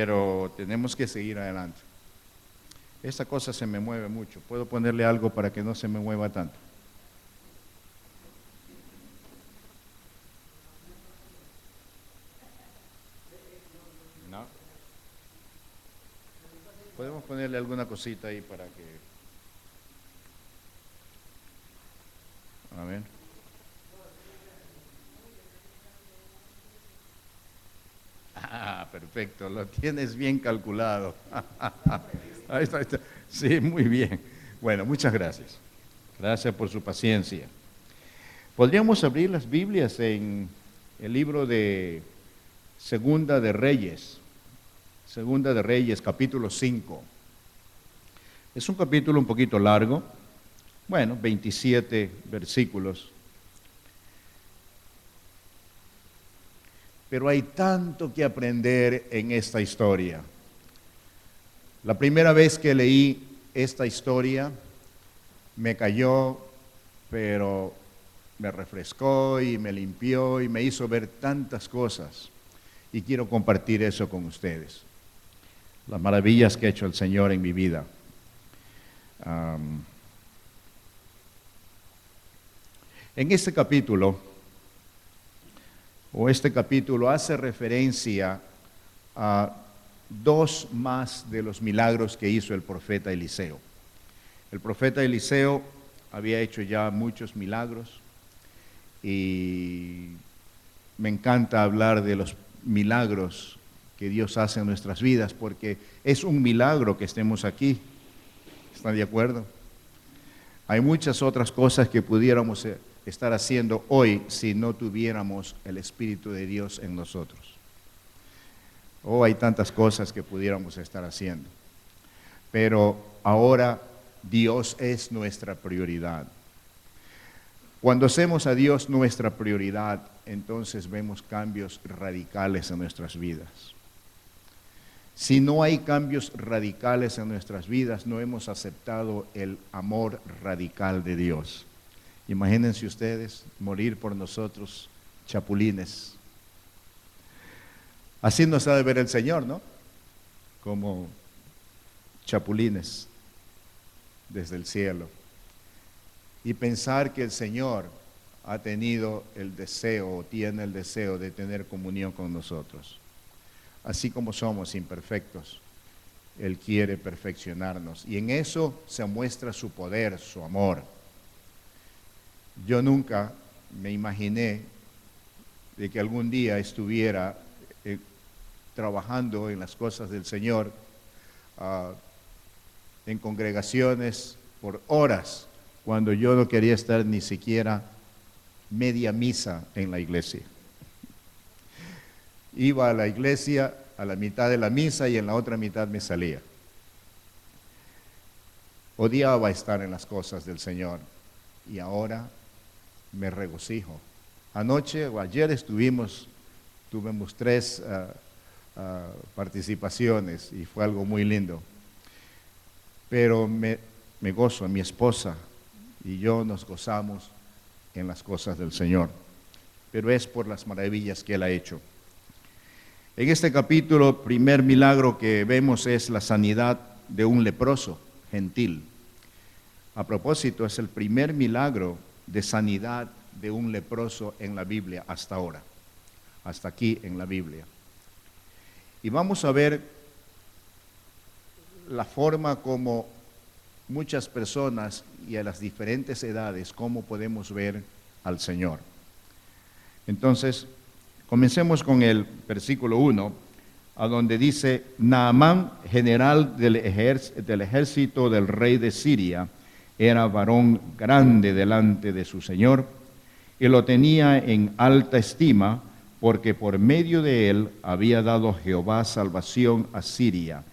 pero tenemos que seguir adelante. Esta cosa se me mueve mucho. ¿Puedo ponerle algo para que no se me mueva tanto? No. Podemos ponerle alguna cosita ahí para que... A ver. Ah, perfecto, lo tienes bien calculado. Ahí está, ahí está. Sí, muy bien. Bueno, muchas gracias. Gracias por su paciencia. Podríamos abrir las Biblias en el libro de Segunda de Reyes, capítulo 5. Es un capítulo un poquito largo, bueno, 27 versículos. Pero hay tanto que aprender en esta historia. La primera vez que leí esta historia me cayó, pero me refrescó y me limpió y me hizo ver tantas cosas. Y quiero compartir eso con ustedes. Las maravillas que ha hecho el Señor en mi vida. En este capítulo hace referencia a dos más de los milagros que hizo el profeta Eliseo. El profeta Eliseo había hecho ya muchos milagros y me encanta hablar de los milagros que Dios hace en nuestras vidas porque es un milagro que estemos aquí. ¿Están de acuerdo? Hay muchas otras cosas que pudiéramos estar haciendo hoy si no tuviéramos el Espíritu de Dios en nosotros. Hay tantas cosas que pudiéramos estar haciendo. Pero ahora Dios es nuestra prioridad. Cuando hacemos a Dios nuestra prioridad, entonces vemos cambios radicales en nuestras vidas. Si no hay cambios radicales en nuestras vidas, no hemos aceptado el amor radical de Dios. Imagínense ustedes morir por nosotros, chapulines. Así nos ha de ver el Señor, ¿no? Como chapulines desde el cielo. Y pensar que el Señor ha tenido el deseo o tiene el deseo de tener comunión con nosotros. Así como somos imperfectos, Él quiere perfeccionarnos. Y en eso se muestra su poder, su amor. Yo nunca me imaginé de que algún día estuviera trabajando en las cosas del Señor, en congregaciones por horas, cuando yo no quería estar ni siquiera media misa en la iglesia. Iba a la iglesia a la mitad de la misa y en la otra mitad me salía. Odiaba estar en las cosas del Señor y ahora me regocijo. Anoche o ayer tuvimos 3 participaciones y fue algo muy lindo. Pero me gozo, mi esposa y yo nos gozamos en las cosas del Señor. Pero es por las maravillas que Él ha hecho. En este capítulo, primer milagro que vemos es la sanidad de un leproso gentil. A propósito, es el primer milagro de sanidad de un leproso en la Biblia hasta ahora, hasta aquí en la Biblia. Y vamos a ver la forma como muchas personas y a las diferentes edades, cómo podemos ver al Señor. Entonces, comencemos con el versículo 1, a donde dice: Naamán, general del ejército del rey de Siria, era varón grande delante de su señor, y lo tenía en alta estima, porque por medio de él había dado Jehová salvación a Siria.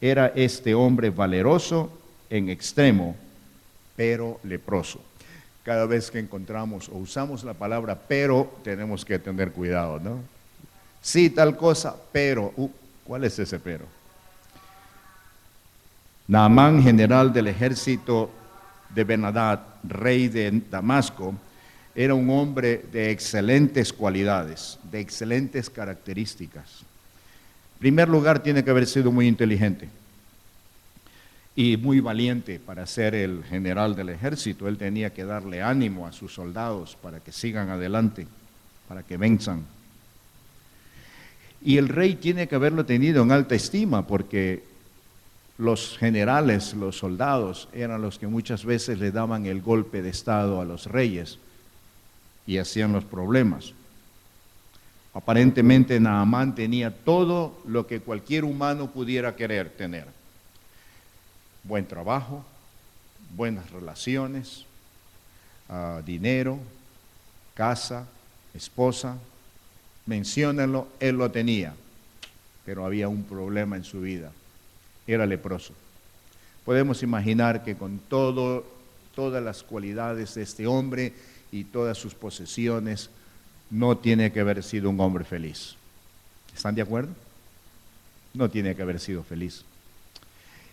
Era este hombre valeroso en extremo, pero leproso. Cada vez que encontramos o usamos la palabra pero, tenemos que tener cuidado, ¿no? Sí, tal cosa, pero, ¿cuál es ese pero? Naamán, general del ejército de Ben-Hadad, rey de Damasco, era un hombre de excelentes cualidades, de excelentes características. En primer lugar, tiene que haber sido muy inteligente y muy valiente para ser el general del ejército. Él tenía que darle ánimo a sus soldados para que sigan adelante, para que venzan. Y el rey tiene que haberlo tenido en alta estima, porque los generales, los soldados, eran los que muchas veces le daban el golpe de estado a los reyes y hacían los problemas. Aparentemente Naamán tenía todo lo que cualquier humano pudiera querer tener: buen trabajo, buenas relaciones, dinero, casa, esposa. Menciónenlo, él lo tenía, pero había un problema en su vida: era leproso. Podemos imaginar que con todas las cualidades de este hombre y todas sus posesiones, no tiene que haber sido un hombre feliz. ¿Están de acuerdo? No tiene que haber sido feliz.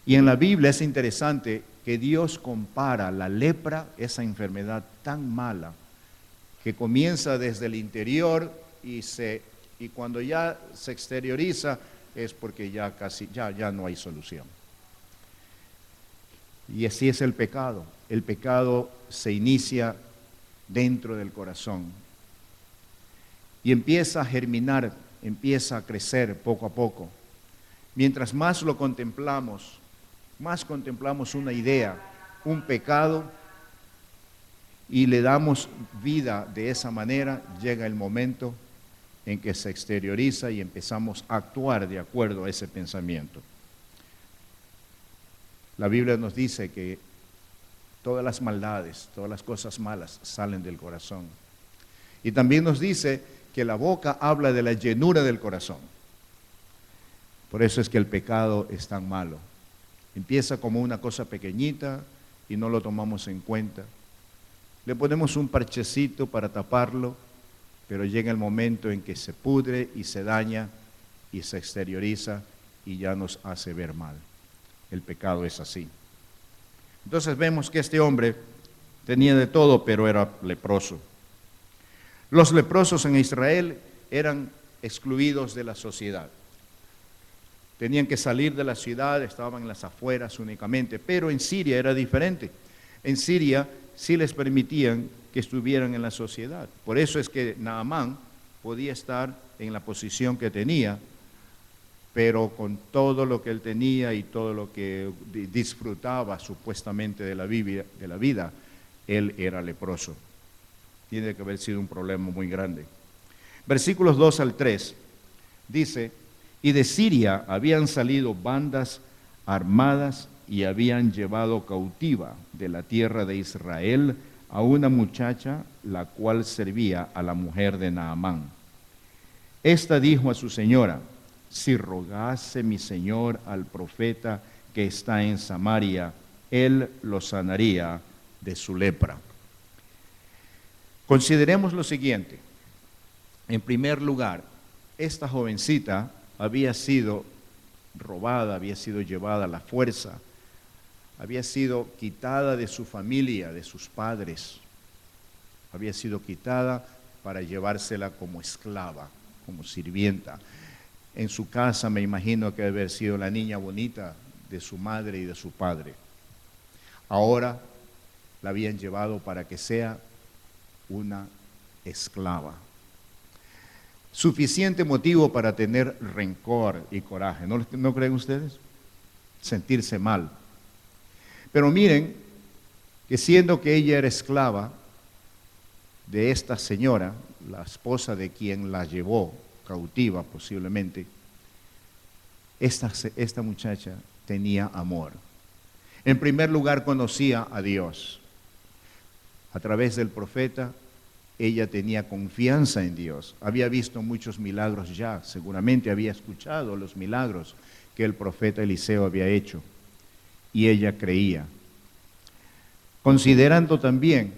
Y en la Biblia es interesante que Dios compara la lepra, esa enfermedad tan mala, que comienza desde el interior y cuando ya se exterioriza es porque ya no hay solución. Y así es el pecado. El pecado se inicia dentro del corazón y empieza a germinar, empieza a crecer poco a poco. Mientras más lo contemplamos, más contemplamos una idea, un pecado, y le damos vida de esa manera, llega el momento en que se exterioriza y empezamos a actuar de acuerdo a ese pensamiento. La Biblia nos dice que todas las maldades, todas las cosas malas salen del corazón. Y también nos dice que la boca habla de la llenura del corazón. Por eso es que el pecado es tan malo. Empieza como una cosa pequeñita y no lo tomamos en cuenta. Le ponemos un parchecito para taparlo, pero llega el momento en que se pudre y se daña y se exterioriza y ya nos hace ver mal. El pecado es así. Entonces vemos que este hombre tenía de todo, pero era leproso. Los leprosos en Israel eran excluidos de la sociedad. Tenían que salir de la ciudad, estaban en las afueras únicamente, pero en Siria era diferente. En Siria sí les permitían que estuvieran en la sociedad. Por eso es que Naamán podía estar en la posición que tenía, pero con todo lo que él tenía y todo lo que disfrutaba supuestamente de la vida, él era leproso. Tiene que haber sido un problema muy grande. Versículos 2 al 3 dice: y de Siria habían salido bandas armadas y habían llevado cautiva de la tierra de Israel a una muchacha, la cual servía a la mujer de Naamán. Esta dijo a su señora: si rogase mi señor al profeta que está en Samaria, él lo sanaría de su lepra. Consideremos lo siguiente. En primer lugar, esta jovencita había sido robada, había sido llevada a la fuerza, había sido quitada de su familia, de sus padres, había sido quitada para llevársela como esclava, como sirvienta. En su casa me imagino que debe haber sido la niña bonita de su madre y de su padre. Ahora la habían llevado para que sea una esclava. Suficiente motivo para tener rencor y coraje, ¿no creen ustedes? Sentirse mal. Pero miren que siendo que ella era esclava de esta señora, la esposa de quien la llevó cautiva posiblemente, esta muchacha tenía amor. En primer lugar, conocía a Dios. A través del profeta, ella tenía confianza en Dios. Había visto muchos milagros ya, seguramente había escuchado los milagros que el profeta Eliseo había hecho. Y ella creía. Considerando también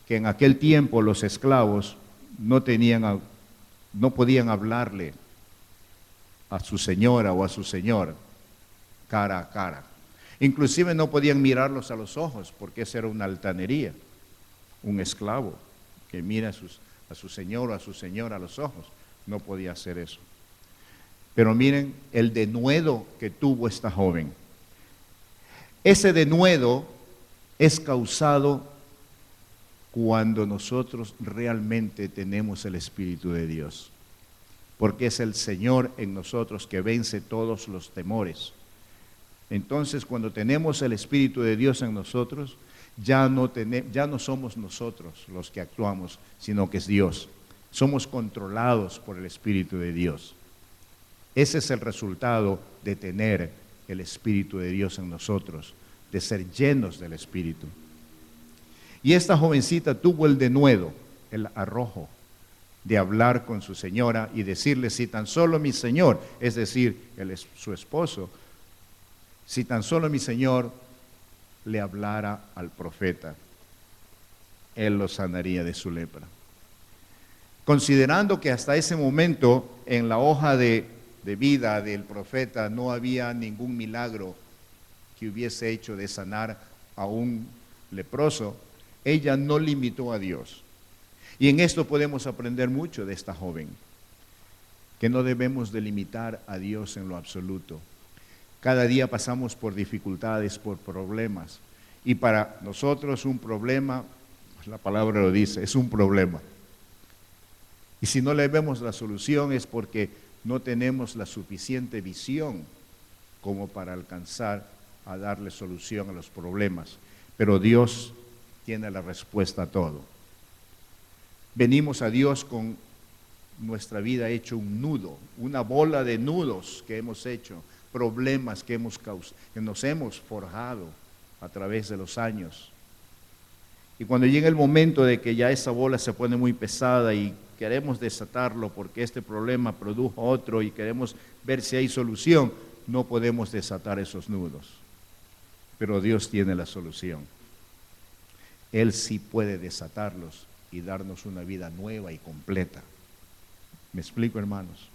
que en aquel tiempo los esclavos no podían hablarle a su señora o a su señor cara a cara. Inclusive no podían mirarlos a los ojos, porque esa era una altanería. Un esclavo que mira a su señor o a su señora a los ojos no podía hacer eso. Pero miren el denuedo que tuvo esta joven. Ese denuedo es causado cuando nosotros realmente tenemos el Espíritu de Dios, porque es el Señor en nosotros que vence todos los temores. Entonces, cuando tenemos el Espíritu de Dios en nosotros, ya no somos nosotros los que actuamos, sino que es Dios. Somos controlados por el Espíritu de Dios. Ese es el resultado de tener el Espíritu de Dios en nosotros, de ser llenos del Espíritu. Y esta jovencita tuvo el denuedo, el arrojo, de hablar con su señora y decirle: si tan solo mi señor, es decir, su esposo, si tan solo mi señor le hablara al profeta, él lo sanaría de su lepra. Considerando que hasta ese momento en la hoja de vida del profeta no había ningún milagro que hubiese hecho de sanar a un leproso, ella no limitó a Dios. Y en esto podemos aprender mucho de esta joven, que no debemos de limitar a Dios en lo absoluto. Cada día pasamos por dificultades, por problemas, y para nosotros un problema, pues la palabra lo dice, es un problema. Y si no le vemos la solución es porque no tenemos la suficiente visión como para alcanzar a darle solución a los problemas. Pero Dios tiene la respuesta a todo. Venimos a Dios con nuestra vida hecho un nudo, una bola de nudos que hemos hecho, problemas que nos hemos forjado a través de los años. Y cuando llega el momento de que ya esa bola se pone muy pesada y queremos desatarlo porque este problema produjo otro y queremos ver si hay solución, no podemos desatar esos nudos. Pero Dios tiene la solución. Él sí puede desatarlos y darnos una vida nueva y completa. ¿Me explico, hermanos?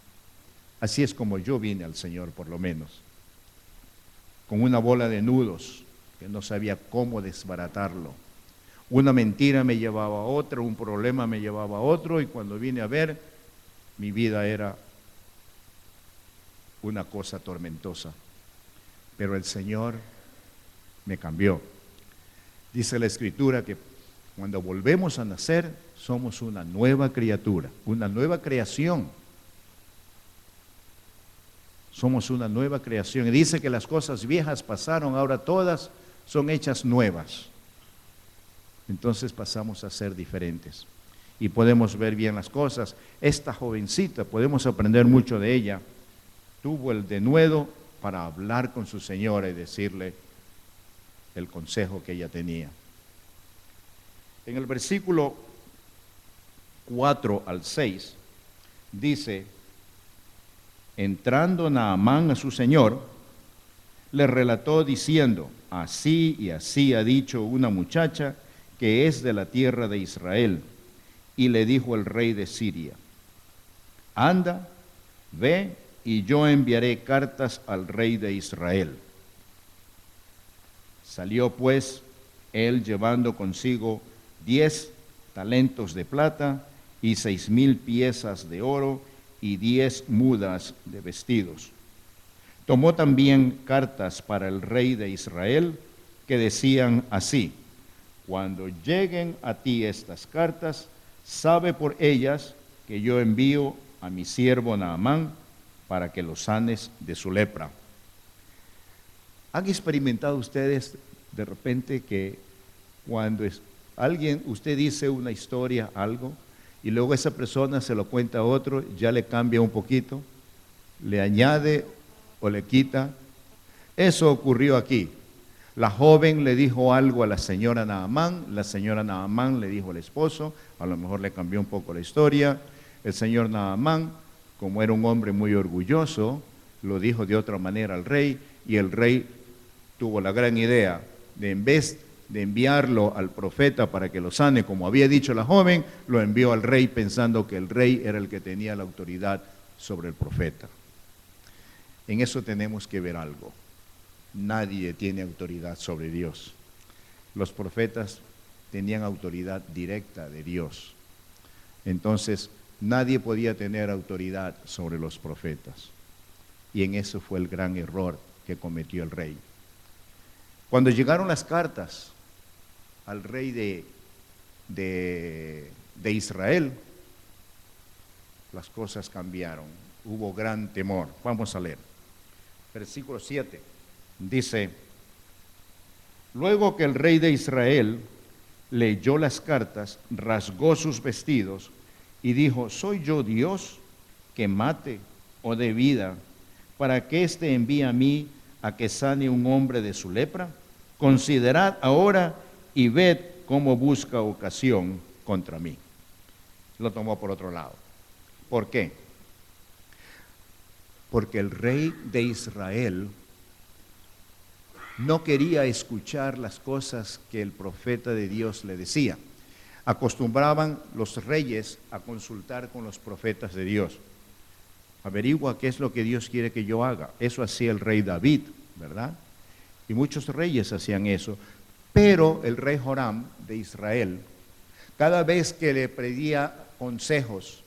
Así es como yo vine al Señor, por lo menos, con una bola de nudos que no sabía cómo desbaratarlo. Una mentira me llevaba a otra, un problema me llevaba a otro, y cuando vine a ver, mi vida era una cosa tormentosa. Pero el Señor me cambió. Dice la Escritura que cuando volvemos a nacer, somos una nueva criatura, una nueva creación. Somos una nueva creación. Y dice que las cosas viejas pasaron, ahora todas son hechas nuevas. Entonces pasamos a ser diferentes y podemos ver bien las cosas. Esta jovencita, podemos aprender mucho de ella, tuvo el denuedo para hablar con su señora y decirle el consejo que ella tenía. En el versículo 4 al 6 dice: entrando Naamán a su señor, le relató diciendo: así y así ha dicho una muchacha que es de la tierra de Israel. Y le dijo el rey de Siria: anda, ve, y yo enviaré cartas al rey de Israel. Salió pues él llevando consigo 10 talentos de plata y 6,000 piezas de oro y 10 mudas de vestidos. Tomó también cartas para el rey de Israel que decían así: cuando lleguen a ti estas cartas, sabe por ellas que yo envío a mi siervo Naamán para que lo sanes de su lepra. ¿Han experimentado ustedes de repente que cuando usted dice una historia, algo, y luego esa persona se lo cuenta a otro, ya le cambia un poquito, le añade o le quita? Eso ocurrió aquí. La joven le dijo algo a la señora Naamán le dijo al esposo, a lo mejor le cambió un poco la historia. El señor Naamán, como era un hombre muy orgulloso, lo dijo de otra manera al rey, y el rey tuvo la gran idea de, en vez de enviarlo al profeta para que lo sane, como había dicho la joven, lo envió al rey pensando que el rey era el que tenía la autoridad sobre el profeta. En eso tenemos que ver algo. Nadie tiene autoridad sobre Dios. Los profetas tenían autoridad directa de Dios. Entonces, nadie podía tener autoridad sobre los profetas. Y en eso fue el gran error que cometió el rey. Cuando llegaron las cartas al rey de Israel, las cosas cambiaron. Hubo gran temor. Vamos a leer. Versículo 7. Dice: luego que el rey de Israel leyó las cartas, rasgó sus vestidos y dijo: ¿soy yo Dios que mate o dé vida, para que éste envíe a mí a que sane un hombre de su lepra? Considerad ahora y ved cómo busca ocasión contra mí. Lo tomó por otro lado. ¿Por qué? Porque el rey de Israel no quería escuchar las cosas que el profeta de Dios le decía. Acostumbraban los reyes a consultar con los profetas de Dios. Averigua qué es lo que Dios quiere que yo haga. Eso hacía el rey David, ¿verdad? Y muchos reyes hacían eso. Pero el rey Joram de Israel, cada vez que le pedía consejos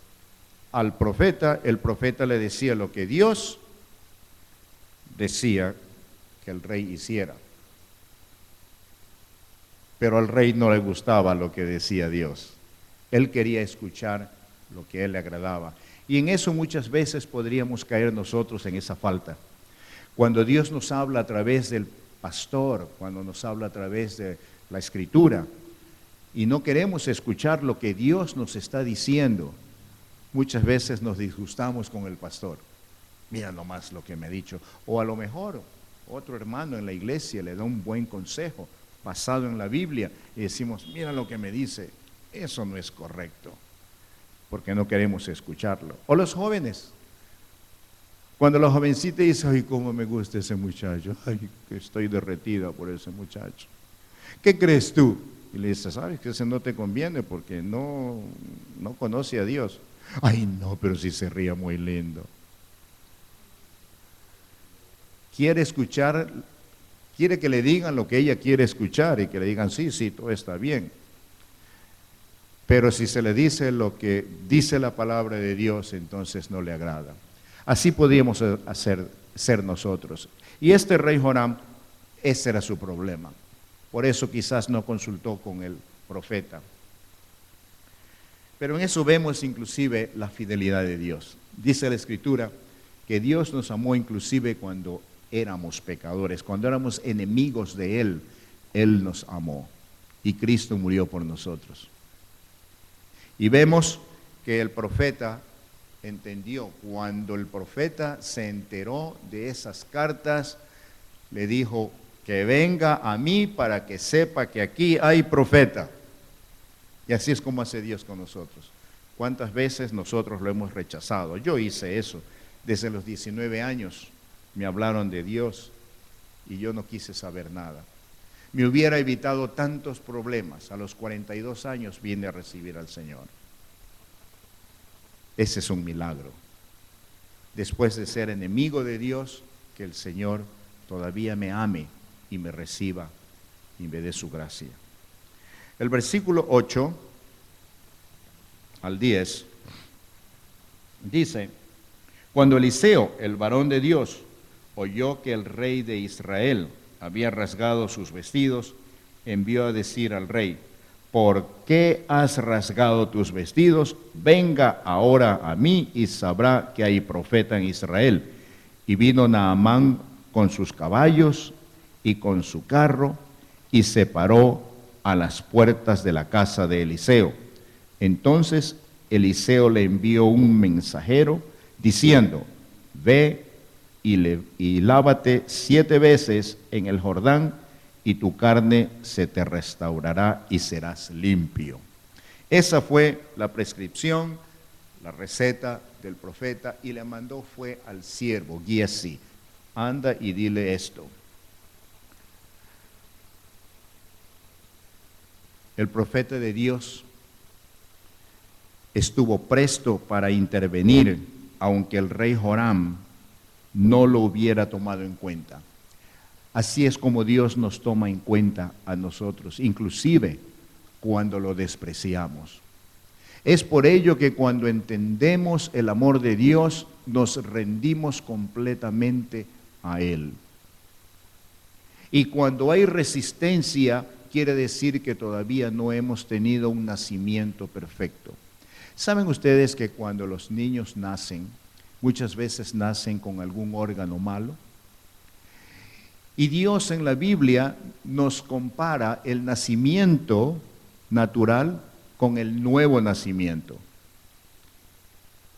al profeta, el profeta le decía lo que Dios decía que el rey hiciera. Pero al rey no le gustaba lo que decía Dios. Él quería escuchar lo que a él le agradaba. Y en eso muchas veces podríamos caer nosotros en esa falta. Cuando Dios nos habla a través del pastor, cuando nos habla a través de la Escritura, y no queremos escuchar lo que Dios nos está diciendo, muchas veces nos disgustamos con el pastor. Mira nomás lo que me ha dicho. O a lo mejor otro hermano en la iglesia le da un buen consejo basado en la Biblia y decimos: mira lo que me dice, eso no es correcto, porque no queremos escucharlo. O los jóvenes, cuando la jovencita dice: ay, cómo me gusta ese muchacho, ay, que estoy derretida por ese muchacho. ¿Qué crees tú? Y le dice: sabes que ese no te conviene porque no conoce a Dios. Ay, no, pero si se ría muy lindo. Quiere escuchar, quiere que le digan lo que ella quiere escuchar y que le digan: sí, todo está bien. Pero si se le dice lo que dice la palabra de Dios, entonces no le agrada. Así podíamos ser nosotros. Y este rey Joram, ese era su problema. Por eso quizás no consultó con el profeta. Pero en eso vemos inclusive la fidelidad de Dios. Dice la Escritura que Dios nos amó inclusive cuando éramos pecadores, cuando éramos enemigos de Él, Él nos amó y Cristo murió por nosotros. Y vemos que el profeta entendió, cuando el profeta se enteró de esas cartas, le dijo: que venga a mí para que sepa que aquí hay profeta. Y así es como hace Dios con nosotros. ¿Cuántas veces nosotros lo hemos rechazado? Yo hice eso. Desde los 19 años me hablaron de Dios y yo no quise saber nada. Me hubiera evitado tantos problemas. A los 42 años vine a recibir al Señor. Ese es un milagro. Después de ser enemigo de Dios, que el Señor todavía me ame y me reciba y me dé su gracia. El versículo 8 al 10 dice: cuando Eliseo, el varón de Dios, oyó que el rey de Israel había rasgado sus vestidos, envió a decir al rey: ¿por qué has rasgado tus vestidos? Venga ahora a mí y sabrá que hay profeta en Israel. Y vino Naamán con sus caballos y con su carro y se paró a las puertas de la casa de Eliseo. Entonces Eliseo le envió un mensajero diciendo: ve y lávate 7 veces en el Jordán, y tu carne se te restaurará y serás limpio. Esa fue la prescripción, la receta del profeta, y le mandó fue al siervo Giezi: anda y dile esto. El profeta de Dios estuvo presto para intervenir, aunque el rey Joram no lo hubiera tomado en cuenta. Así es como Dios nos toma en cuenta a nosotros, inclusive cuando lo despreciamos. Es por ello que cuando entendemos el amor de Dios, nos rendimos completamente a Él. Y cuando hay resistencia, quiere decir que todavía no hemos tenido un nacimiento perfecto. ¿Saben ustedes que cuando los niños nacen, muchas veces nacen con algún órgano malo? Y Dios en la Biblia nos compara el nacimiento natural con el nuevo nacimiento.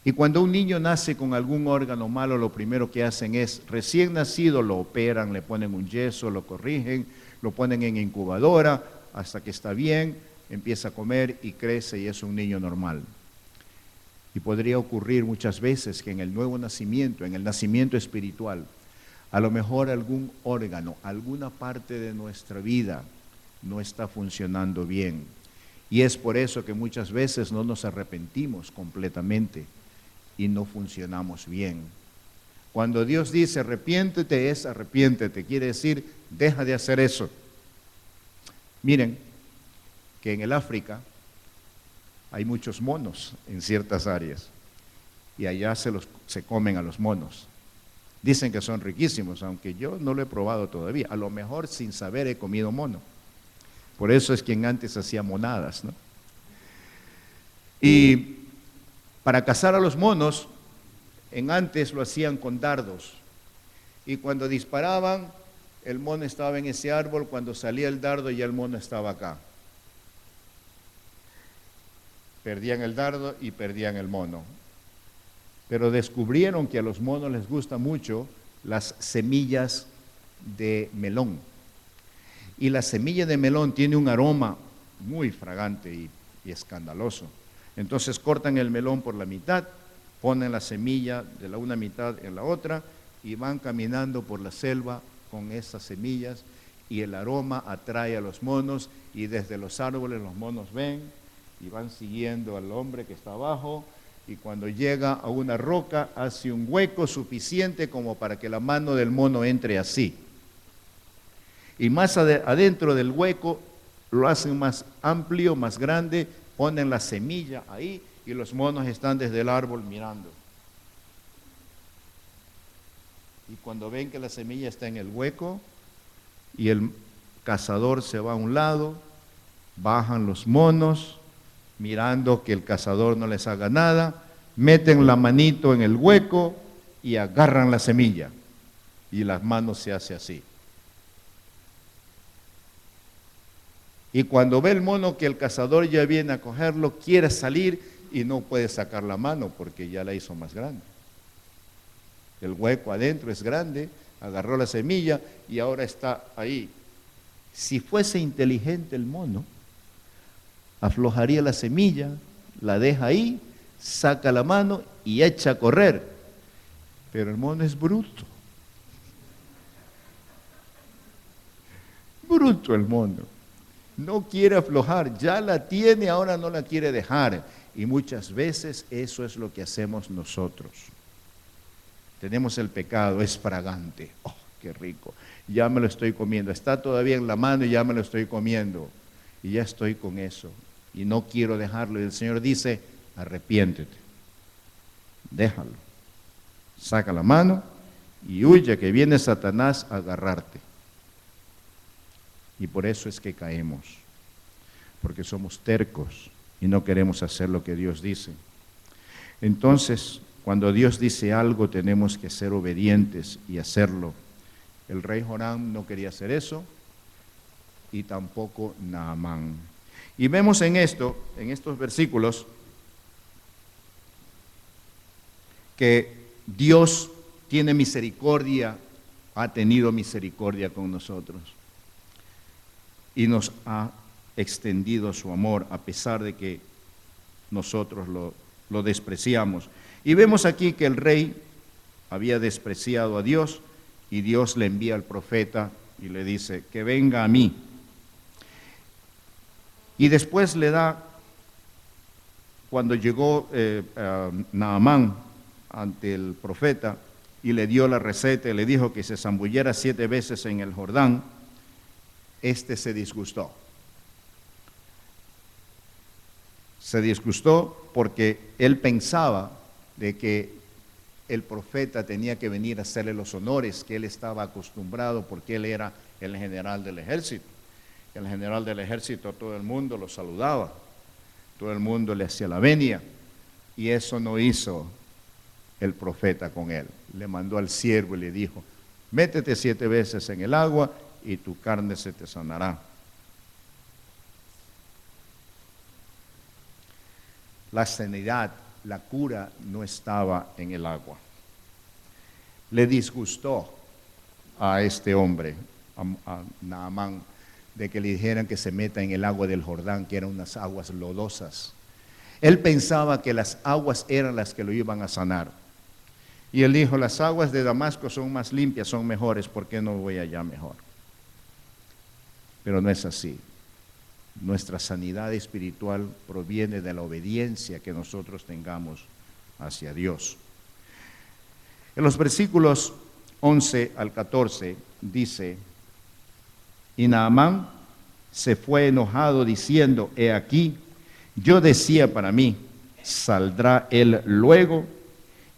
Y cuando un niño nace con algún órgano malo, lo primero que hacen es, recién nacido, lo operan, le ponen un yeso, lo corrigen, lo ponen en incubadora, hasta que está bien, empieza a comer y crece y es un niño normal. Y podría ocurrir muchas veces que en el nuevo nacimiento, en el nacimiento espiritual, a lo mejor algún órgano, alguna parte de nuestra vida no está funcionando bien. Y es por eso que muchas veces no nos arrepentimos completamente y no funcionamos bien. Cuando Dios dice arrepiéntete, es arrepiéntete, quiere decir deja de hacer eso. Miren que en el África hay muchos monos en ciertas áreas y allá se comen a los monos. Dicen que son riquísimos, aunque yo no lo he probado todavía. A lo mejor sin saber he comido mono. Por eso es quien antes hacía monadas, ¿no? Y para cazar a los monos, antes lo hacían con dardos. Y cuando disparaban, el mono estaba en ese árbol, cuando salía el dardo ya el mono estaba acá. Perdían el dardo y perdían el mono. Pero descubrieron que a los monos les gusta mucho las semillas de melón. Y la semilla de melón tiene un aroma muy fragante y escandaloso. Entonces cortan el melón por la mitad, ponen la semilla de la una mitad en la otra y van caminando por la selva con esas semillas y el aroma atrae a los monos y desde los árboles los monos ven y van siguiendo al hombre que está abajo y cuando llega a una roca hace un hueco suficiente como para que la mano del mono entre así. Y más adentro del hueco lo hacen más amplio, más grande, ponen la semilla ahí y los monos están desde el árbol mirando. Y cuando ven que la semilla está en el hueco y el cazador se va a un lado, bajan los monos mirando que el cazador no les haga nada, meten la manito en el hueco y agarran la semilla y las manos se hace así. Y cuando ve el mono que el cazador ya viene a cogerlo, quiere salir y no puede sacar la mano porque ya la hizo más grande. El hueco adentro es grande, agarró la semilla y ahora está ahí. Si fuese inteligente el mono, aflojaría la semilla, la deja ahí, saca la mano y echa a correr. Pero el mono es bruto. Bruto el mono. No quiere aflojar, ya la tiene, ahora no la quiere dejar. Y muchas veces eso es lo que hacemos nosotros. Tenemos el pecado, es fragante. ¡Oh, qué rico! Ya me lo estoy comiendo. Está todavía en la mano y ya me lo estoy comiendo. Y ya estoy con eso. Y no quiero dejarlo. Y el Señor dice, arrepiéntete. Déjalo. Saca la mano y huye, que viene Satanás a agarrarte. Y por eso es que caemos, porque somos tercos y no queremos hacer lo que Dios dice. Entonces, cuando Dios dice algo, tenemos que ser obedientes y hacerlo. El rey Joram no quería hacer eso y tampoco Naamán. Y vemos en estos versículos, que Dios tiene misericordia, ha tenido misericordia con nosotros. Y nos ha extendido su amor a pesar de que nosotros lo despreciamos. Y vemos aquí que el rey había despreciado a Dios y Dios le envía al profeta y le dice que venga a mí. Y después le da, cuando llegó Naamán ante el profeta y le dio la receta y le dijo que se zambulliera 7 veces en el Jordán, se disgustó. Se disgustó porque él pensaba de que el profeta tenía que venir a hacerle los honores que él estaba acostumbrado porque él era el general del ejército. El general del ejército, todo el mundo lo saludaba, todo el mundo le hacía la venia, y eso no hizo el profeta con él. Le mandó al siervo y le dijo: métete 7 veces en el agua y tu carne se te sanará. La sanidad, la cura no estaba en el agua. Le disgustó a este hombre, a Naamán, de que le dijeran que se meta en el agua del Jordán, que eran unas aguas lodosas. Él pensaba que las aguas eran las que lo iban a sanar. Y él dijo: las aguas de Damasco son más limpias, son mejores, ¿por qué no voy allá mejor? Pero no es así. Nuestra sanidad espiritual proviene de la obediencia que nosotros tengamos hacia Dios. En los versículos 11 al 14 dice: y Naamán se fue enojado diciendo: he aquí, yo decía para mí, saldrá él luego,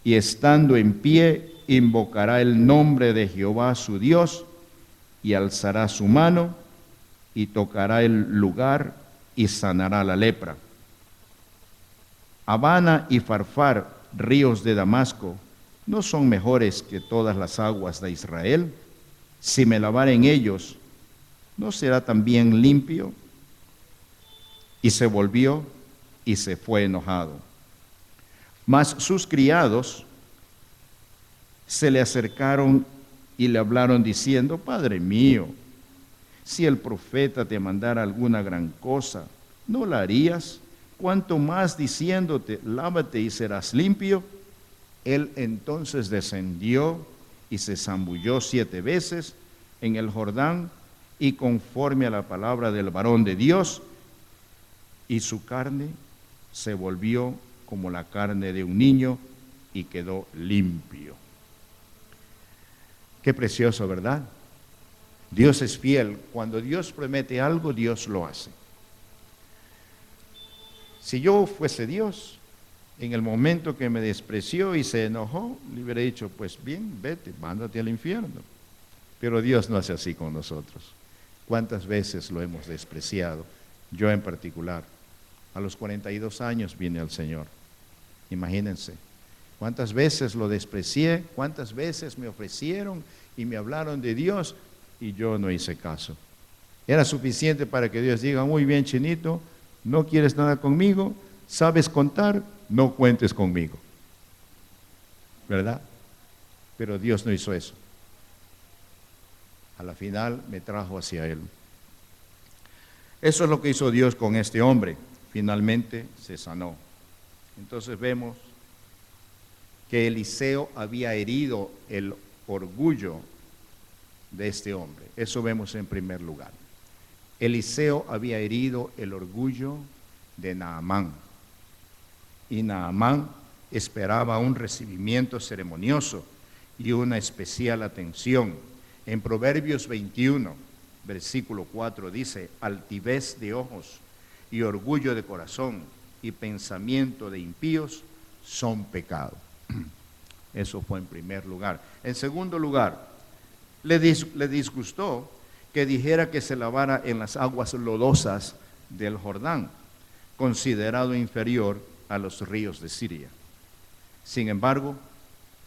y estando en pie, invocará el nombre de Jehová su Dios, y alzará su mano, y tocará el lugar, y sanará la lepra. Abana y Farfar, ríos de Damasco, ¿no son mejores que todas las aguas de Israel? Si me lavare en ellos, ¿no será también limpio? Y se volvió y se fue enojado. Mas sus criados se le acercaron y le hablaron diciendo: Padre mío, si el profeta te mandara alguna gran cosa, ¿no la harías? Cuanto más diciéndote: lávate y serás limpio. Él entonces descendió y se zambulló 7 veces en el Jordán, y conforme a la palabra del varón de Dios, y su carne se volvió como la carne de un niño y quedó limpio. Qué precioso, ¿verdad? Dios es fiel. Cuando Dios promete algo, Dios lo hace. Si yo fuese Dios, en el momento que me despreció y se enojó, le hubiera dicho: pues bien, vete, mándate al infierno. Pero Dios no hace así con nosotros. ¿Cuántas veces lo hemos despreciado? Yo en particular. A los 42 años vine al Señor. Imagínense. ¿Cuántas veces lo desprecié? ¿Cuántas veces me ofrecieron y me hablaron de Dios y yo no hice caso? Era suficiente para que Dios diga: muy bien, chinito, no quieres nada conmigo, sabes contar, no cuentes conmigo. ¿Verdad? Pero Dios no hizo eso. A la final me trajo hacia Él. Eso es lo que hizo Dios con este hombre. Finalmente se sanó. Entonces vemos que Eliseo había herido el orgullo de este hombre. Eso vemos en primer lugar. Eliseo había herido el orgullo de Naamán. Y Naamán esperaba un recibimiento ceremonioso y una especial atención. En Proverbios 21, versículo 4 dice: altivez de ojos y orgullo de corazón y pensamiento de impíos son pecado. Eso fue en primer lugar. En segundo lugar, le disgustó que dijera que se lavara en las aguas lodosas del Jordán, considerado inferior a los ríos de Siria. Sin embargo,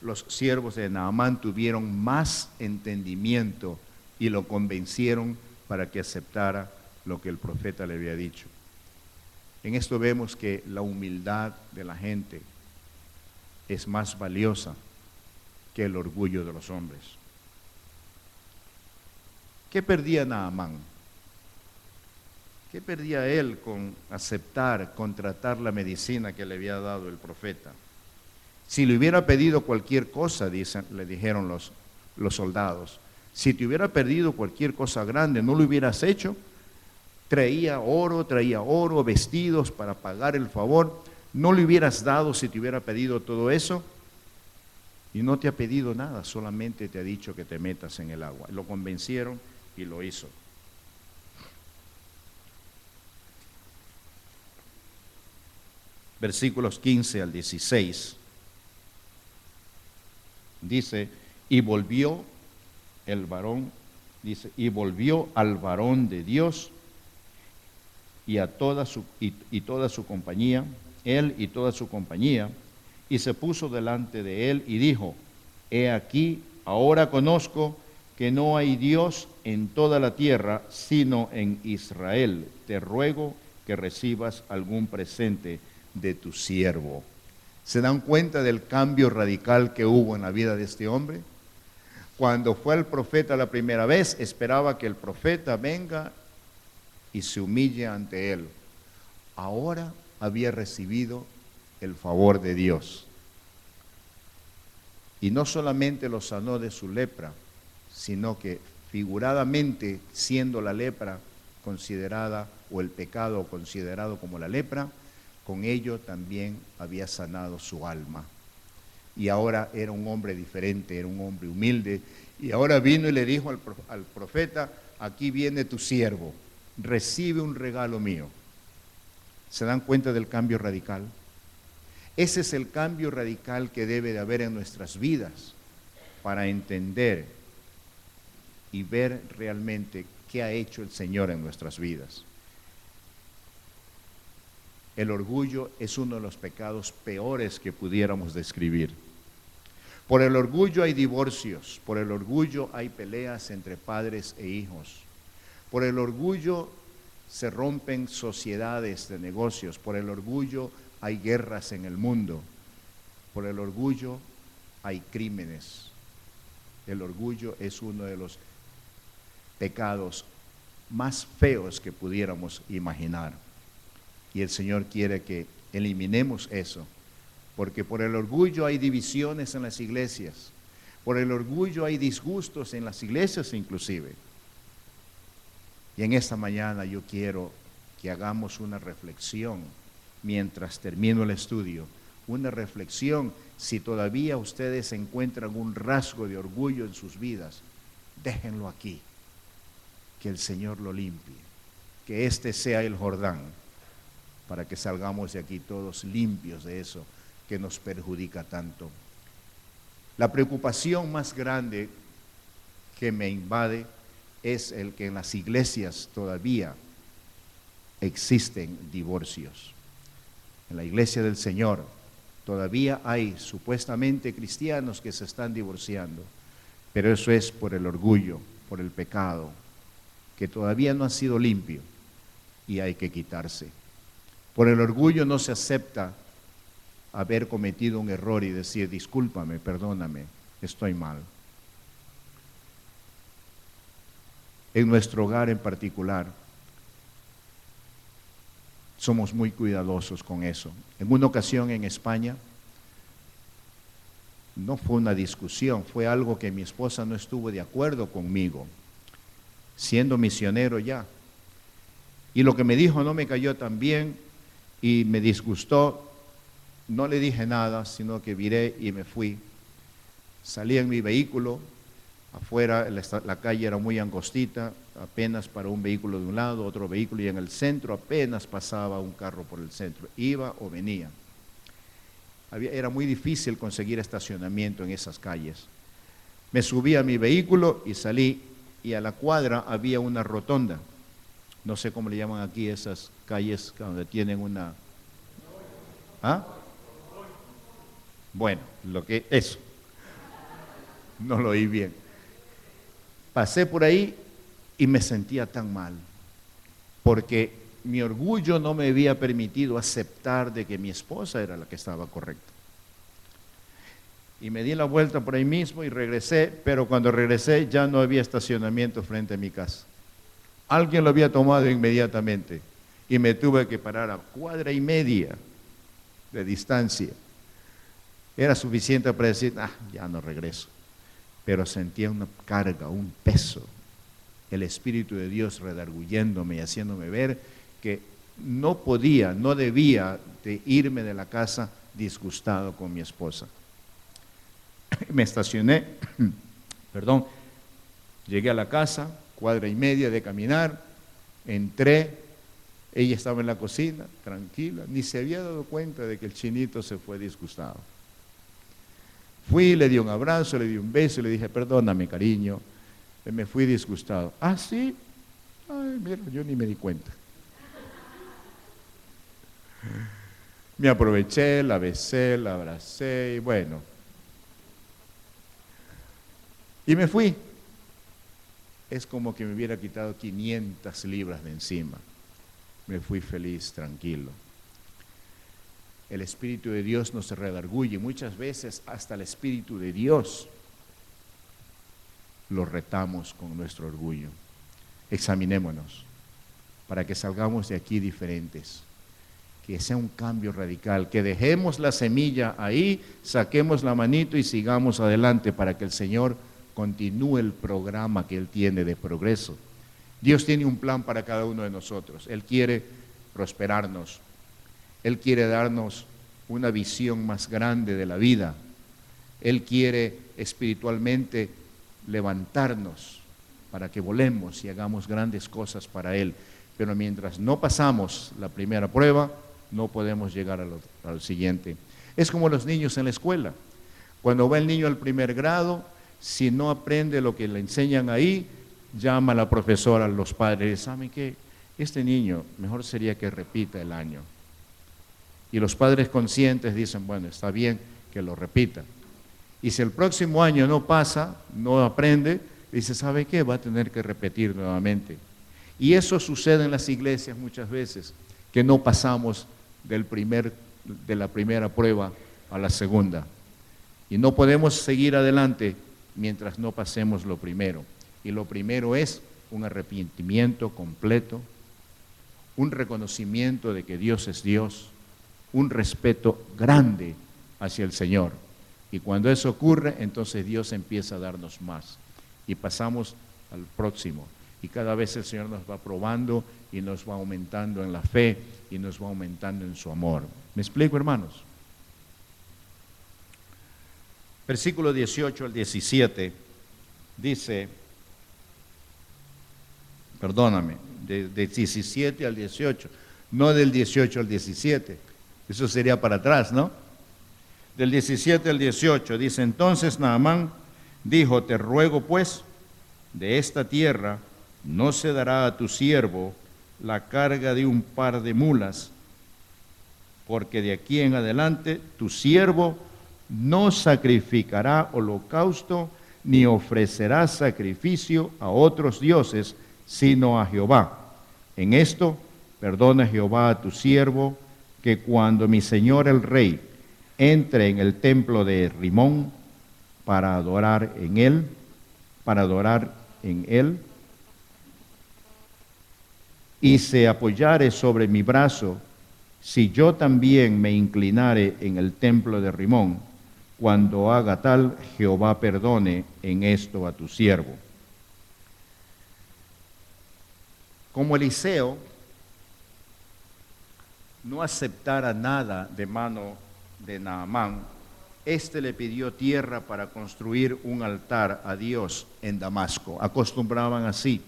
los siervos de Naamán tuvieron más entendimiento y lo convencieron para que aceptara lo que el profeta le había dicho. En esto vemos que la humildad de la gente es más valiosa que el orgullo de los hombres. ¿Qué perdía Naamán? ¿Qué perdía él con aceptar, contratar la medicina que le había dado el profeta? Si le hubiera pedido cualquier cosa, le dijeron los soldados, si te hubiera pedido cualquier cosa grande, ¿no lo hubieras hecho? Traía oro, vestidos para pagar el favor. ¿No le hubieras dado si te hubiera pedido todo eso? Y no te ha pedido nada, solamente te ha dicho que te metas en el agua. Lo convencieron y lo hizo. versículos 15 al 16. Dice, y volvió el varón, dice, y volvió al varón de Dios y a toda su compañía, él y toda su compañía, y se puso delante de él y dijo, he aquí, ahora conozco que no hay Dios en toda la tierra, sino en Israel. Te ruego que recibas algún presente de tu siervo. ¿Se dan cuenta del cambio radical que hubo en la vida de este hombre? Cuando fue el profeta la primera vez, esperaba que el profeta venga y se humille ante él. Ahora había recibido el favor de Dios. Y no solamente lo sanó de su lepra, sino que figuradamente, siendo la lepra considerada, o el pecado considerado como la lepra, con ello también había sanado su alma. Y ahora era un hombre diferente, era un hombre humilde. Y ahora vino y le dijo al profeta, aquí viene tu siervo, recibe un regalo mío. ¿Se dan cuenta del cambio radical? Ese es el cambio radical que debe de haber en nuestras vidas para entender y ver realmente qué ha hecho el Señor en nuestras vidas. El orgullo es uno de los pecados peores que pudiéramos describir. Por el orgullo hay divorcios, por el orgullo hay peleas entre padres e hijos, por el orgullo se rompen sociedades de negocios, por el orgullo hay guerras en el mundo, por el orgullo hay crímenes. El orgullo es uno de los pecados más feos que pudiéramos imaginar. Y el Señor quiere que eliminemos eso, porque por el orgullo hay divisiones en las iglesias, por el orgullo hay disgustos en las iglesias inclusive. Y en esta mañana yo quiero que hagamos una reflexión mientras termino el estudio, una reflexión. Si todavía ustedes encuentran un rasgo de orgullo en sus vidas, déjenlo aquí, que el Señor lo limpie, que este sea el Jordán, para que salgamos de aquí todos limpios de eso que nos perjudica tanto. La preocupación más grande que me invade es el que en las iglesias todavía existen divorcios. En la iglesia del Señor todavía hay supuestamente cristianos que se están divorciando, pero eso es por el orgullo, por el pecado, que todavía no ha sido limpio y hay que quitarse. Por el orgullo no se acepta haber cometido un error y decir, discúlpame, perdóname, estoy mal. En nuestro hogar en particular, somos muy cuidadosos con eso. En una ocasión en España, no fue una discusión, fue algo que mi esposa no estuvo de acuerdo conmigo, siendo misionero ya. Y lo que me dijo no me cayó tan bien y me disgustó. No le dije nada, sino que viré y me fui. Salí en mi vehículo, afuera la calle era muy angostita, apenas para un vehículo de un lado, otro vehículo, y en el centro apenas pasaba un carro por el centro, iba o venía. Era muy difícil conseguir estacionamiento en esas calles. Me subí a mi vehículo y salí, y a la cuadra había una rotonda. No sé cómo le llaman aquí esas calles donde tienen una... ¿Ah? Bueno, eso. No lo oí bien. Pasé por ahí y me sentía tan mal, porque mi orgullo no me había permitido aceptar de que mi esposa era la que estaba correcta. Y me di la vuelta por ahí mismo y regresé, pero cuando regresé ya no había estacionamiento frente a mi casa. Alguien lo había tomado inmediatamente y me tuve que parar a 1.5 cuadras de distancia. Era suficiente para decir, ya no regreso. Pero sentía una carga, un peso, el Espíritu de Dios redarguyéndome y haciéndome ver que no podía, no debía de irme de la casa disgustado con mi esposa. Me estacioné, llegué a la casa, 1.5 cuadras de caminar, entré Ella estaba en la cocina, tranquila, ni se había dado cuenta de que el chinito se fue disgustado. Fui, le di un abrazo, le di un beso y le dije, perdóname, cariño, me fui disgustado. ¿Ah, sí? Ay, mira, yo ni me di cuenta. Me aproveché, la besé, la abracé y bueno. Y me fui. Es como que me hubiera quitado 500 libras de encima. Me fui feliz, tranquilo. El Espíritu de Dios nos redarguye. Muchas veces hasta el Espíritu de Dios lo retamos con nuestro orgullo. Examinémonos para que salgamos de aquí diferentes. Que sea un cambio radical, que dejemos la semilla ahí, saquemos la manito y sigamos adelante para que el Señor continúe el programa que Él tiene de progreso. Dios tiene un plan para cada uno de nosotros. Él quiere prosperarnos. Él quiere darnos una visión más grande de la vida. Él quiere espiritualmente levantarnos para que volemos y hagamos grandes cosas para Él. Pero mientras no pasamos la primera prueba, no podemos llegar al siguiente. Es como los niños en la escuela. Cuando va el niño al primer grado, si no aprende lo que le enseñan ahí, llama a la profesora, a los padres, ¿saben qué? Este niño mejor sería que repita el año. Y los padres conscientes dicen, bueno, está bien que lo repita. Y si el próximo año no pasa, no aprende, dice, ¿sabe qué? Va a tener que repetir nuevamente. Y eso sucede en las iglesias muchas veces, que no pasamos de la primera prueba a la segunda. Y no podemos seguir adelante mientras no pasemos lo primero. Y lo primero es un arrepentimiento completo, un reconocimiento de que Dios es Dios, un respeto grande hacia el Señor. Y cuando eso ocurre, entonces Dios empieza a darnos más. Y pasamos al próximo. Y cada vez el Señor nos va probando y nos va aumentando en la fe y nos va aumentando en su amor. ¿Me explico, hermanos? Versículo 18 al 17 dice, perdóname, de 17 al 18, no del 18 al 17, eso sería para atrás, ¿no? Del 17 al 18 dice, entonces Naamán dijo, te ruego pues, de esta tierra no se dará a tu siervo la carga de un par de mulas, porque de aquí en adelante tu siervo no sacrificará holocausto ni ofrecerá sacrificio a otros dioses, sino a Jehová. En esto perdona Jehová a tu siervo, que cuando mi señor el rey entre en el templo de Rimón para adorar en él, y se apoyare sobre mi brazo, si yo también me inclinare en el templo de Rimón, cuando haga tal, Jehová perdone en esto a tu siervo. Como Eliseo no aceptara nada de mano de Naamán, éste le pidió tierra para construir un altar a Dios en Damasco. Acostumbraban así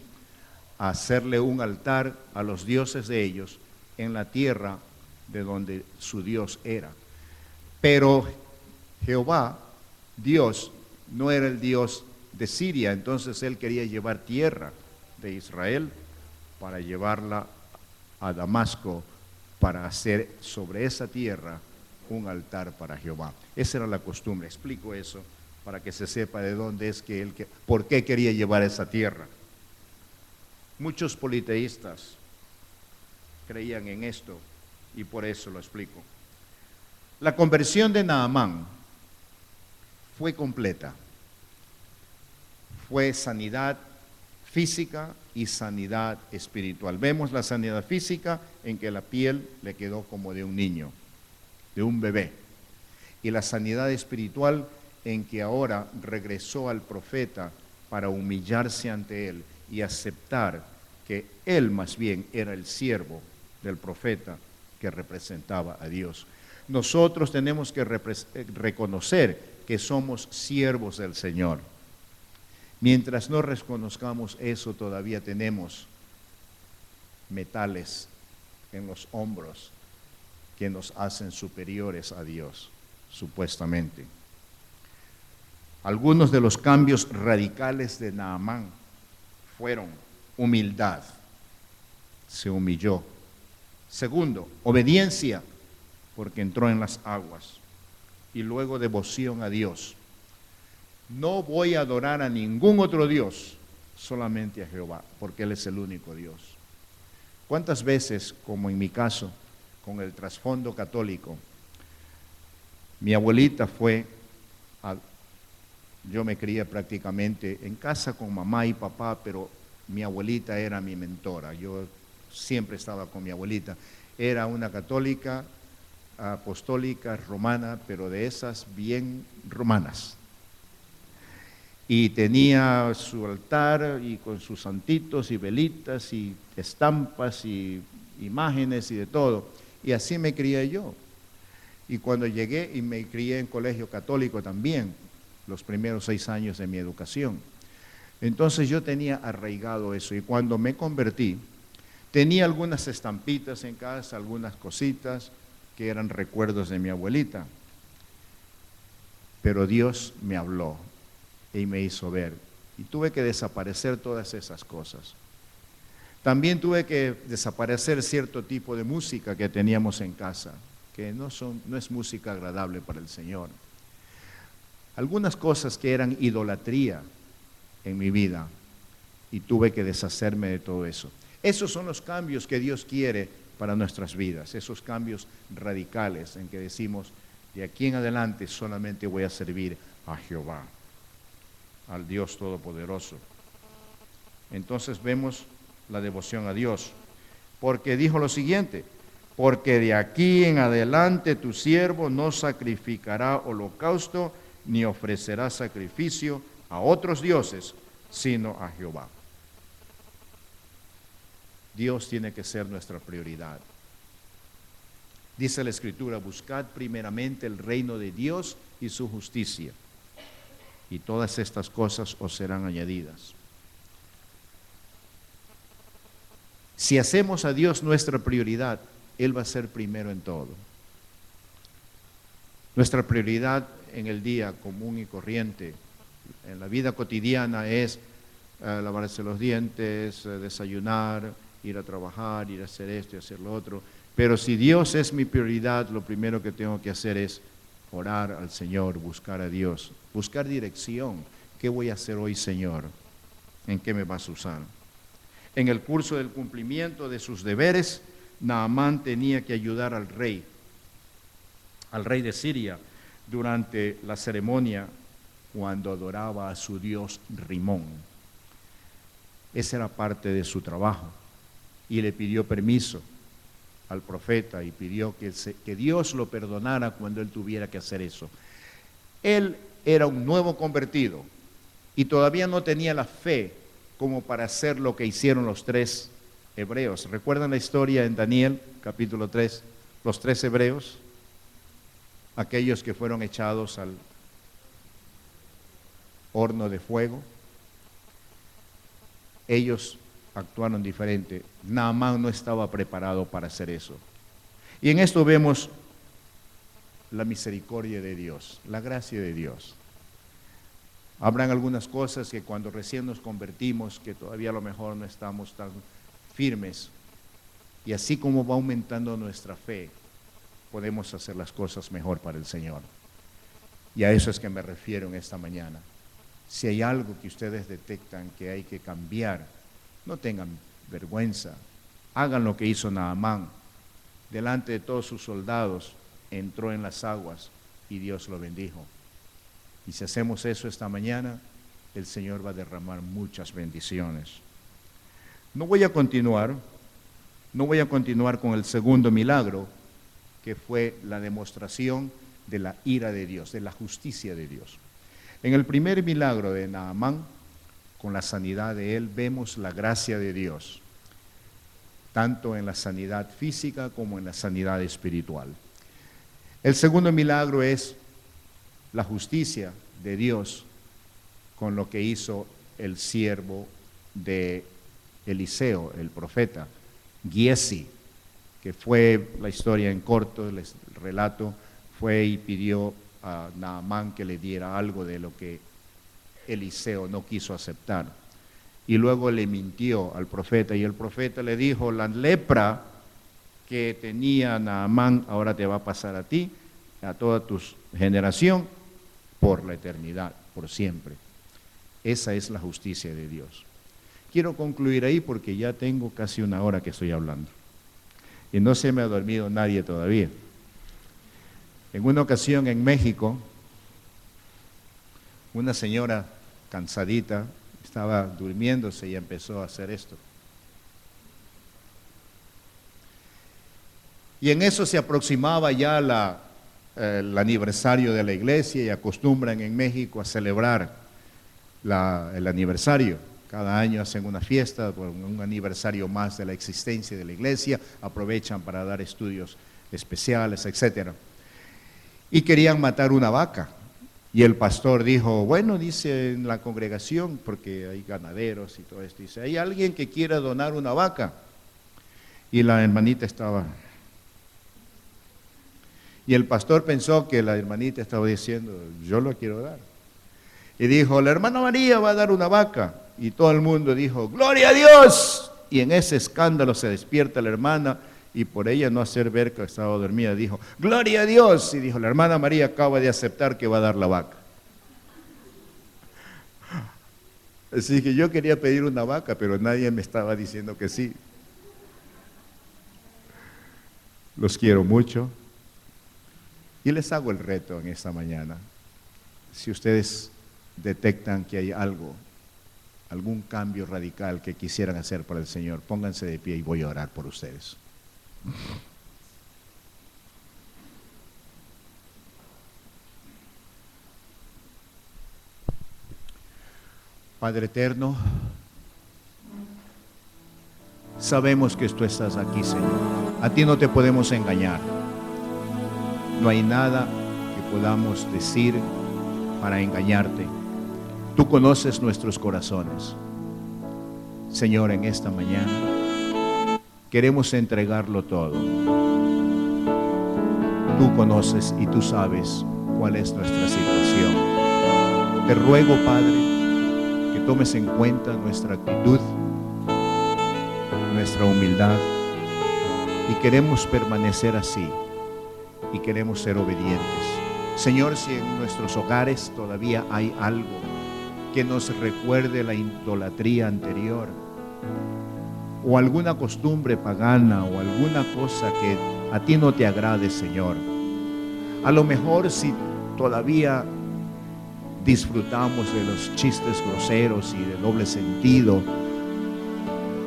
a hacerle un altar a los dioses de ellos en la tierra de donde su Dios era. Pero Jehová, Dios, no era el Dios de Siria, entonces él quería llevar tierra de Israel para llevarla a Damasco, para hacer sobre esa tierra un altar para Jehová. Esa era la costumbre. Explico eso para que se sepa de dónde es que él, por qué quería llevar esa tierra. Muchos politeístas creían en esto y por eso lo explico. La conversión de Naamán fue completa. Fue sanidad física y sanidad espiritual. Vemos la sanidad física en que la piel le quedó como de un niño, de un bebé. Y la sanidad espiritual en que ahora regresó al profeta para humillarse ante él y aceptar que él más bien era el siervo del profeta que representaba a Dios. Nosotros tenemos que reconocer que somos siervos del Señor. Mientras no reconozcamos eso, todavía tenemos metales en los hombros que nos hacen superiores a Dios, supuestamente. Algunos de los cambios radicales de Naamán fueron humildad, se humilló. Segundo, obediencia, porque entró en las aguas. Y luego devoción a Dios. No voy a adorar a ningún otro Dios, solamente a Jehová, porque Él es el único Dios. ¿Cuántas veces, como en mi caso, con el trasfondo católico, mi abuelita yo me crié prácticamente en casa con mamá y papá, pero mi abuelita era mi mentora, yo siempre estaba con mi abuelita. Era una católica, apostólica, romana, pero de esas bien romanas. Y tenía su altar y con sus santitos y velitas y estampas y imágenes y de todo. Y así me crié yo. Y cuando llegué y me crié en colegio católico también, los primeros 6 años de mi educación. Entonces yo tenía arraigado eso. Y cuando me convertí, tenía algunas estampitas en casa, algunas cositas que eran recuerdos de mi abuelita. Pero Dios me habló y me hizo ver. Y tuve que desaparecer todas esas cosas. También tuve que desaparecer cierto tipo de música que teníamos en casa, que no es música agradable para el Señor. Algunas cosas que eran idolatría en mi vida, y tuve que deshacerme de todo eso. Esos son los cambios que Dios quiere para nuestras vidas, esos cambios radicales en que decimos, de aquí en adelante solamente voy a servir a Jehová, al Dios Todopoderoso. Entonces vemos la devoción a Dios, porque dijo lo siguiente: porque de aquí en adelante tu siervo no sacrificará holocausto, ni ofrecerá sacrificio a otros dioses, sino a Jehová. Dios tiene que ser nuestra prioridad. Dice la Escritura, buscad primeramente el reino de Dios y su justicia, y todas estas cosas os serán añadidas. Si hacemos a Dios nuestra prioridad, Él va a ser primero en todo. Nuestra prioridad en el día común y corriente, en la vida cotidiana, es lavarse los dientes, desayunar, ir a trabajar, ir a hacer esto y hacer lo otro. Pero si Dios es mi prioridad, lo primero que tengo que hacer es orar al Señor, buscar a Dios, buscar dirección. ¿Qué voy a hacer hoy, Señor? ¿En qué me vas a usar? En el curso del cumplimiento de sus deberes, Naamán tenía que ayudar al rey de Siria, durante la ceremonia cuando adoraba a su dios Rimón. Esa era parte de su trabajo. Y le pidió permiso al profeta y pidió que Dios lo perdonara cuando él tuviera que hacer eso. Él era un nuevo convertido y todavía no tenía la fe como para hacer lo que hicieron los 3 hebreos. ¿Recuerdan la historia en Daniel, capítulo 3? Los 3 hebreos, aquellos que fueron echados al horno de fuego. Ellos actuaron diferente. Naamán no estaba preparado para hacer eso. Y en esto vemos la misericordia de Dios, la gracia de Dios. Habrán algunas cosas que cuando recién nos convertimos, que todavía a lo mejor no estamos tan firmes, y así como va aumentando nuestra fe, podemos hacer las cosas mejor para el Señor. Y a eso es que me refiero en esta mañana. Si hay algo que ustedes detectan que hay que cambiar, no tengan vergüenza. Hagan lo que hizo Naamán. Delante de todos sus soldados, entró en las aguas y Dios lo bendijo. Y si hacemos eso esta mañana, el Señor va a derramar muchas bendiciones. No voy a continuar con el segundo milagro, que fue la demostración de la ira de Dios, de la justicia de Dios. En el primer milagro de Naamán, con la sanidad de él, vemos la gracia de Dios, tanto en la sanidad física como en la sanidad espiritual. El segundo milagro es la justicia de Dios con lo que hizo el siervo de Eliseo, el profeta, Giesi. que fue la historia en corto, el relato, fue y pidió a Naamán que le diera algo de lo que Eliseo no quiso aceptar. Y luego le mintió al profeta, y el profeta le dijo: la lepra que tenía Naamán ahora te va a pasar a ti, a toda tu generación, por la eternidad, por siempre. Esa es la justicia de Dios. Quiero concluir ahí porque ya tengo casi una hora que estoy hablando. Y no se me ha dormido nadie todavía. En una ocasión en México, una señora cansadita estaba durmiéndose y empezó a hacer esto. Y en eso se aproximaba ya el aniversario de la iglesia, y acostumbran en México a celebrar el aniversario. Cada año hacen una fiesta por un aniversario más de la existencia de la iglesia, aprovechan para dar estudios especiales, etc. Y querían matar una vaca. Y el pastor dijo: bueno, dice en la congregación, porque hay ganaderos y todo esto, dice: ¿hay alguien que quiera donar una vaca? Y la hermanita estaba... Y el pastor pensó que la hermanita estaba diciendo: yo lo quiero dar. Y dijo: la hermana María va a dar una vaca. Y todo el mundo dijo: ¡gloria a Dios! Y en ese escándalo se despierta la hermana, y por ella no hacer ver que estaba dormida, dijo: ¡gloria a Dios! Y dijo: la hermana María acaba de aceptar que va a dar la vaca. Así que yo quería pedir una vaca, pero nadie me estaba diciendo que sí. Los quiero mucho. Y les hago el reto en esta mañana. Si ustedes detectan que hay algún cambio radical que quisieran hacer para el Señor, pónganse de pie y voy a orar por ustedes. Padre eterno, sabemos que tú estás aquí, Señor. A ti no te podemos engañar. No hay nada que podamos decir para engañarte. Tú conoces nuestros corazones. Señor, en esta mañana queremos entregarlo todo. Tú conoces y tú sabes cuál es nuestra situación. Te ruego, Padre, que tomes en cuenta nuestra actitud, nuestra humildad, y queremos permanecer así. Y queremos ser obedientes. Señor, si en nuestros hogares todavía hay algo que nos recuerde la idolatría anterior, o alguna costumbre pagana, o alguna cosa que a ti no te agrade, Señor, a lo mejor si todavía disfrutamos de los chistes groseros y de doble sentido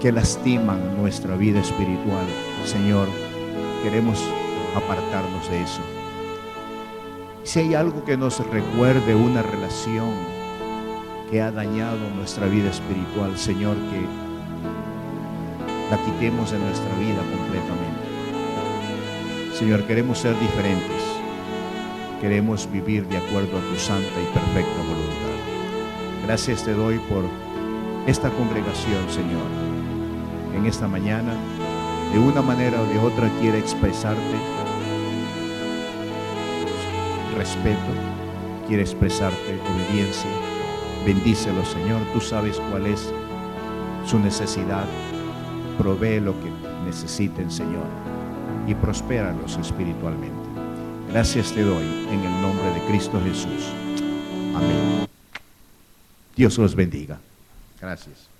que lastiman nuestra vida espiritual, Señor, queremos apartarnos de eso. Si hay algo que nos recuerde una relación que ha dañado nuestra vida espiritual, Señor, que la quitemos de nuestra vida completamente. Señor, queremos ser diferentes. Queremos vivir de acuerdo a tu santa y perfecta voluntad. Gracias te doy por esta congregación, Señor. En esta mañana, de una manera o de otra, quiere expresarte respeto, quiere expresarte obediencia. Bendícelo, Señor. Tú sabes cuál es su necesidad. Provee lo que necesiten, Señor, y prospéralos espiritualmente. Gracias te doy en el nombre de Cristo Jesús. Amén. Dios los bendiga. Gracias.